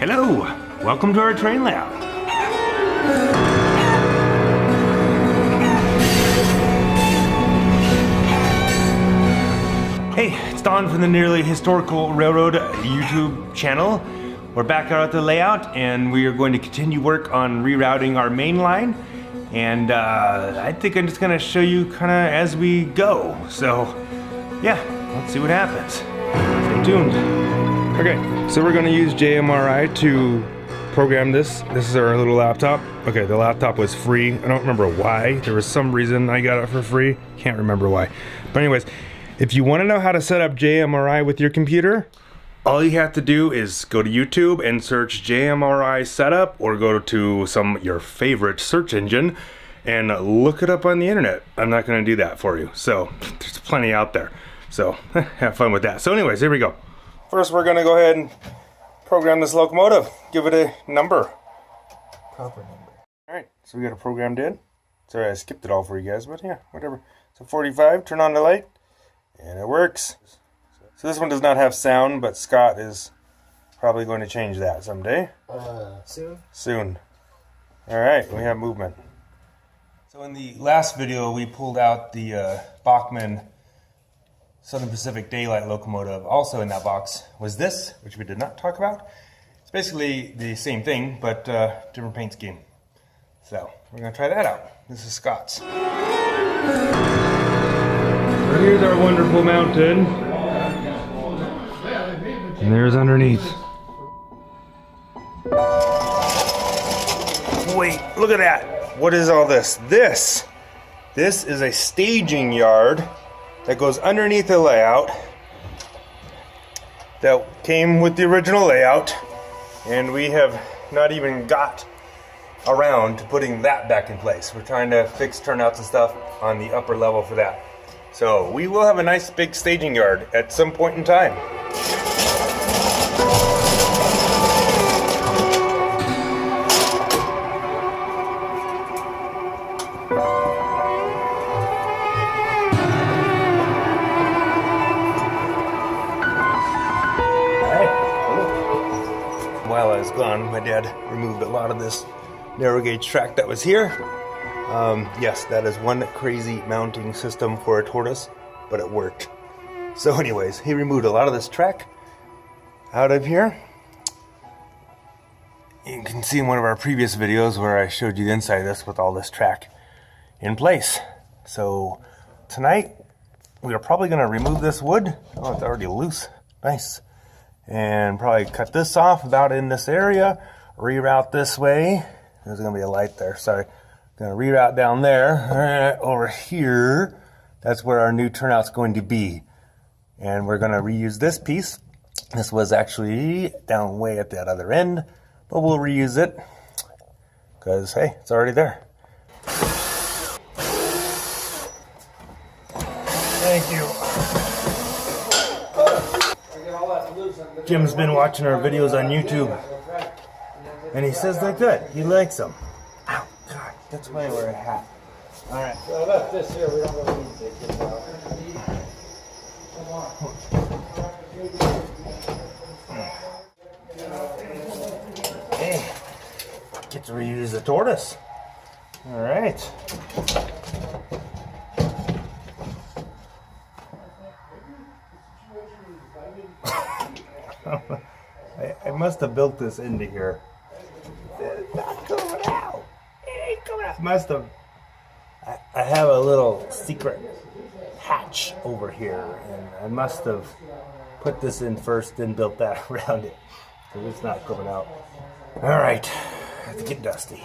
Hello, welcome to our train layout. Hey, it's Don from the Nearly Historical Railroad YouTube channel. We're back out at the layout and we are going to continue work on rerouting our main line. And I think I'm just gonna show you kind of as we go. So yeah, let's see what happens. Stay tuned. Okay, so we're gonna use JMRI to program this. This is our little laptop. Okay, the laptop was free. I don't remember why. There was some reason I got it for free. Can't remember why. But anyways, if you wanna know how to set up JMRI with your computer, all you have to do is go to YouTube and search JMRI setup, or go to your favorite search engine and look it up on the internet. I'm not gonna do that for you. So there's plenty out there. So have fun with that. So anyways, here we go. First, we're gonna go ahead and program this locomotive. Give it a number. Proper number. All right, so we got it programmed in. Sorry, I skipped it all for you guys, but yeah, whatever. So 45, turn on the light, and it works. So this one does not have sound, but Scott is probably going to change that someday. Soon? Soon. All right, we have movement. So in the last video, we pulled out the Bachmann Southern Pacific Daylight locomotive. Also in that box was this, which we did not talk about. It's basically the same thing, but different paint scheme. So we're gonna try that out. This is Scott's. So here's our wonderful mountain. And there's underneath. Wait, look at that. What is all this? This is a staging yard that goes underneath the layout that came with the original layout, and we have not even got around to putting that back in place. We're trying to fix turnouts and stuff on the upper level for that. So we will have a nice big staging yard at some point in time. While I was gone, my dad removed a lot of this narrow gauge track that was here. Yes, that is one crazy mounting system for a Tortoise, but it worked. So anyways, he removed a lot of this track out of here. You can see in one of our previous videos where I showed you the inside of this with all this track in place. So tonight, we are probably gonna remove this wood. Oh, it's already loose, nice. And probably cut this off about in this area, reroute this way. There's gonna be a light there, sorry. Gonna reroute down there, over here. That's where our new turnout's going to be. And we're gonna reuse this piece. This was actually down way at that other end, but we'll reuse it because hey, it's already there. Thank you. Jim's been watching our videos on YouTube, and he says they're good. He likes them. Ow, God, that's why I wear a hat. All right. So I left this here. We don't really need to take this out. Hey, get to reuse the Tortoise. All right. I must have built this into here. It's not coming out. It ain't coming out. Must have. I have a little secret hatch over here, and I must have put this in first, then built that around it. So it's not coming out. All right, I have to get dusty.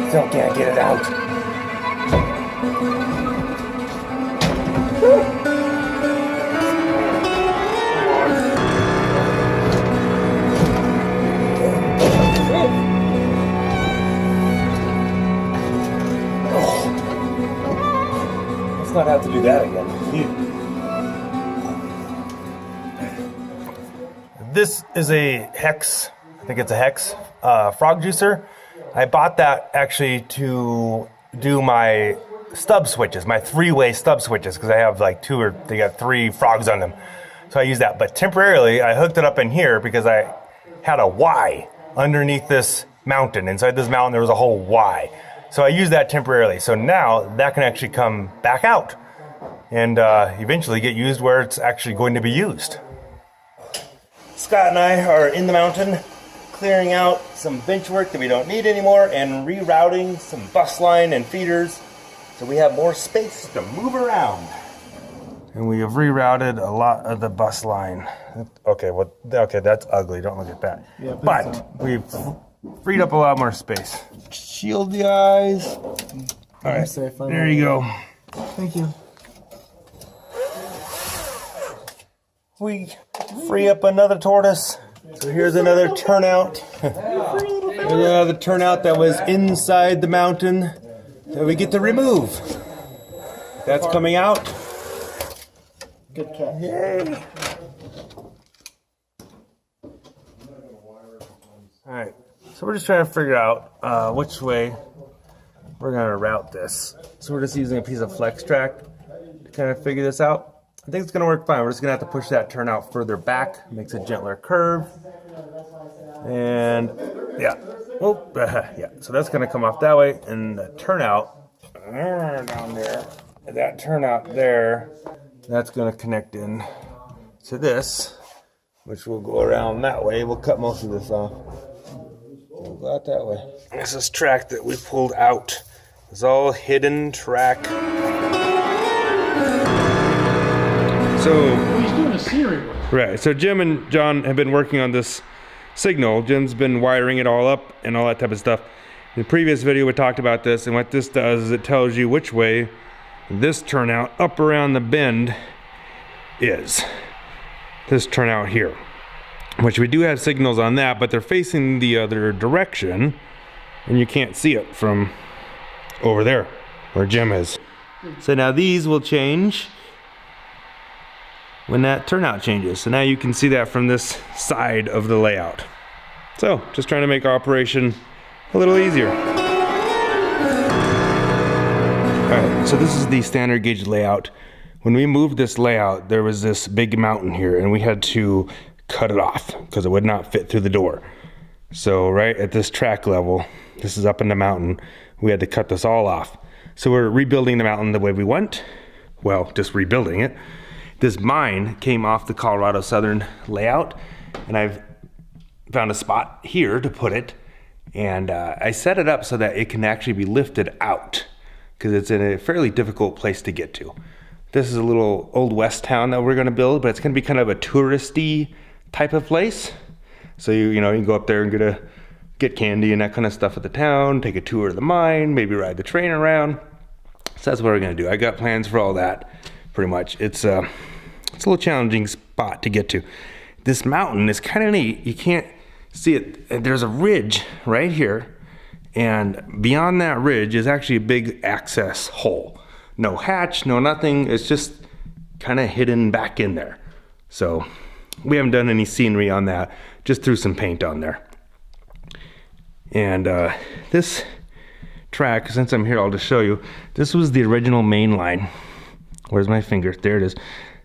Still can't get it out. Let's not have to do that again. this is a Hex, I think it's a Hex frog juicer. I bought that actually to do my stub switches, my 3-way stub switches, because I have like they got 3 frogs on them. So I use that. But temporarily, I hooked it up in here because I had a Y underneath this mountain. Inside this mountain, there was a whole Y. So I used that temporarily. So now that can actually come back out and eventually get used where it's actually going to be used. Scott and I are in the mountain clearing out some bench work that we don't need anymore and rerouting some bus line and feeders so we have more space to move around. And we have rerouted a lot of the bus line. Okay, that's ugly. Don't look at that. Yeah, but we've freed up a lot more space. Shield the eyes. All right, there you go. Thank you. We free up another tortoise. So here's another turnout. Here's another turnout that was inside the mountain that we get to remove. That's coming out. Good catch. Yay. All right, so we're just trying to figure out which way we're gonna route this. So we're just using a piece of flex track to kind of figure this out. I think it's gonna work fine. We're just gonna have to push that turnout further back, makes a gentler curve. And yeah, yeah. So that's gonna come off that way, and the turnout down there, that turnout there, that's gonna connect in to this, which will go around that way. We'll cut most of this off. We'll go out that way. This is track that we pulled out. It's all hidden track. So he's doing a Siri work. Right. So Jim and John have been working on this signal. Jim's been wiring it all up and all that type of stuff. In the previous video, we talked about this, and what this does is it tells you which way this turnout up around the bend is. This turnout here, which we do have signals on that, but they're facing the other direction, and you can't see it from over there where Jim is. So now these will change when that turnout changes. So now you can see that from this side of the layout. So just trying to make our operation a little easier. All right, so this is the standard gauge layout. When we moved this layout, there was this big mountain here, and we had to cut it off because it would not fit through the door. So right at this track level, this is up in the mountain, we had to cut this all off. So we're rebuilding the mountain the way we want. Well, just rebuilding it. This mine came off the Colorado Southern layout, and I've found a spot here to put it, and I set it up so that it can actually be lifted out because it's in a fairly difficult place to get to. This is a little old west town that we're gonna build, but it's gonna be kind of a touristy type of place. So you can go up there and get candy and that kind of stuff at the town, take a tour of the mine, maybe ride the train around. So that's what we're gonna do. I got plans for all that, pretty much. It's a little challenging spot to get to. This mountain is kind of neat. You can't see it. There's a ridge right here, and beyond that ridge is actually a big access hole. No hatch, no nothing. It's just kind of hidden back in there. So we haven't done any scenery on that, just threw some paint on there. And this track, since I'm here, I'll just show you. This was the original main line. Where's my finger? There it is.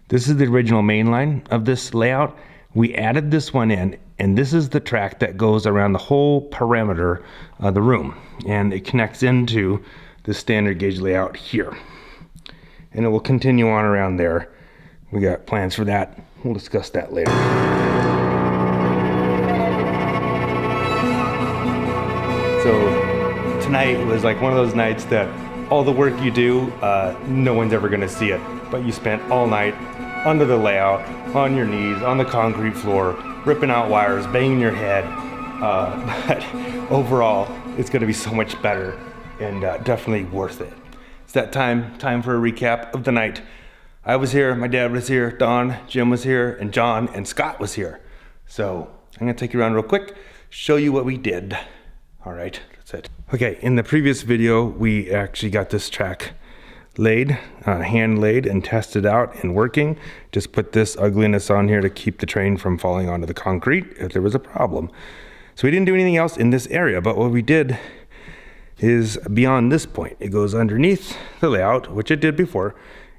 This is the original main line of this layout. We added this one in, and this is the track that goes around the whole perimeter of the room. And it connects into the standard gauge layout here. And it will continue on around there. We got plans for that. We'll discuss that later. So tonight was like one of those nights that all the work you do, no one's ever gonna see it. But you spent all night under the layout, on your knees, on the concrete floor, ripping out wires, banging your head. But overall, it's gonna be so much better and definitely worth it. It's that time for a recap of the night. I was here, my dad was here, Don, Jim was here, and John and Scott was here. So I'm gonna take you around real quick, show you what we did. All right, that's it. Okay, in the previous video, we actually got this track laid, hand laid and tested out and working. Just put this ugliness on here to keep the train from falling onto the concrete if there was a problem. So we didn't do anything else in this area, but what we did is beyond this point. It goes underneath the layout, which it did before,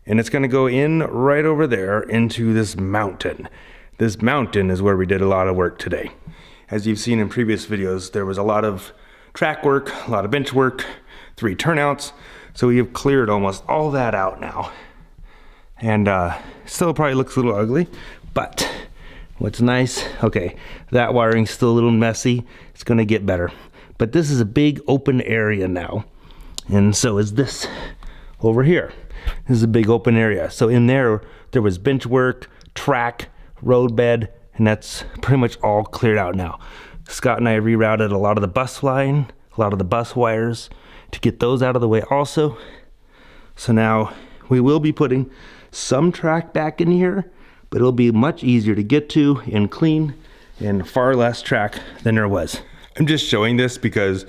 and it's gonna go in right over there into this mountain. This mountain is where we did a lot of work today. As you've seen in previous videos, there was a lot of track work, a lot of bench work, 3 turnouts. So we have cleared almost all that out now. And still probably looks a little ugly, but what's nice, okay, that wiring's still a little messy. It's gonna get better. But this is a big open area now. And so is this over here. This is a big open area. So in there was bench work, track, road bed, and that's pretty much all cleared out now. Scott and I rerouted a lot of the bus line, a lot of the bus wires to get those out of the way also. So now we will be putting some track back in here, but it'll be much easier to get to and clean and far less track than there was. I'm just showing this because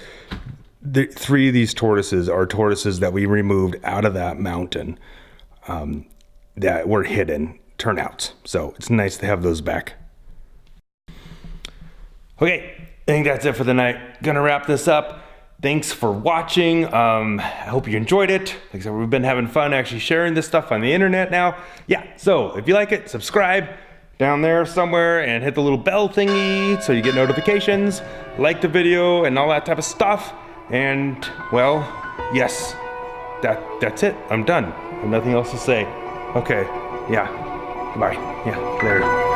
3 of these tortoises are tortoises that we removed out of that mountain that were hidden turnouts. So it's nice to have those back. Okay, I think that's it for the night. Gonna wrap this up. Thanks for watching. I hope you enjoyed it. Like I said, we've been having fun actually sharing this stuff on the internet now. Yeah, so if you like it, subscribe down there somewhere and hit the little bell thingy so you get notifications, like the video and all that type of stuff. And well, yes, that's it. I'm done. I have nothing else to say. Okay, yeah, bye. Yeah, later.